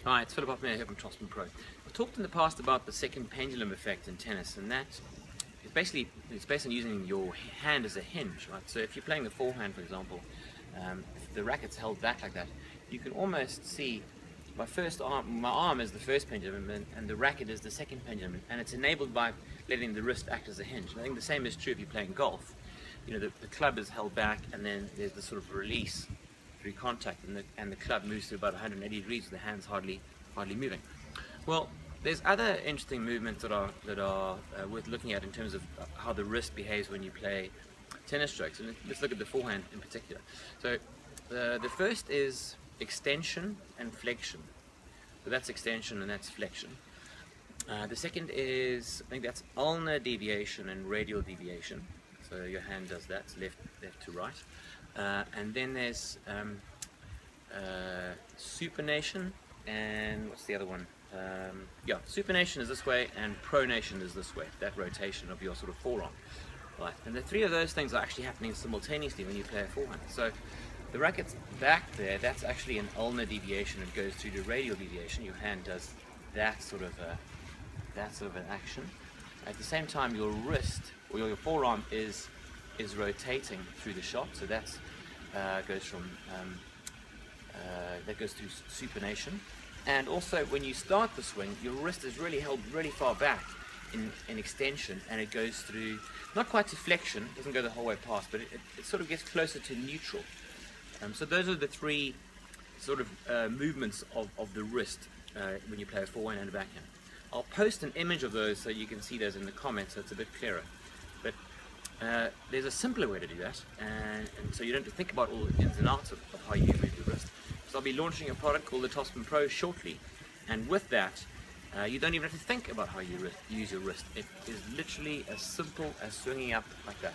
Hi, it's Philip here from TopspinPro. I've talked in the past about the second pendulum effect in tennis, and that is basically based on using your hand as a hinge, right? So if you're playing the forehand, for example, if the racket's held back like that, you can almost see my arm is the first pendulum, and the racket is the second pendulum, and it's enabled by letting the wrist act as a hinge. And I think the same is true if you're playing golf. You know, the club is held back, and then there's the sort of release through contact, and the club moves to about 180 degrees with the hands hardly moving. Well, there's other interesting movements that are worth looking at in terms of how the wrist behaves when you play tennis strokes. And let's look at the forehand in particular. So the first is extension and flexion. So that's extension and that's flexion. The second is, I think that's ulnar deviation and radial deviation. So your hand does that, left to right. And then there's supination, and what's the other one? Supination is this way, and pronation is this way, that rotation of your sort of forearm. Right, and the three of those things are actually happening simultaneously when you play a forehand. So the racket's back there, that's actually an ulnar deviation. It goes through to radial deviation. Your hand does that sort of an action. At the same time, your wrist or your forearm is rotating through the shot. So that goes through supination. And also, when you start the swing, your wrist is really held really far back in extension, and it goes through, not quite to flexion, doesn't go the whole way past, but it sort of gets closer to neutral. So those are the three sort of movements of the wrist when you play a forehand and a backhand. I'll post an image of those so you can see those in the comments, so it's a bit clearer. But there's a simpler way to do that, and so you don't have to think about all the ins and outs of how you move your wrist. So I'll be launching a product called the TopspinPro shortly, and with that, you don't even have to think about how you use your wrist. It is literally as simple as swinging up like that.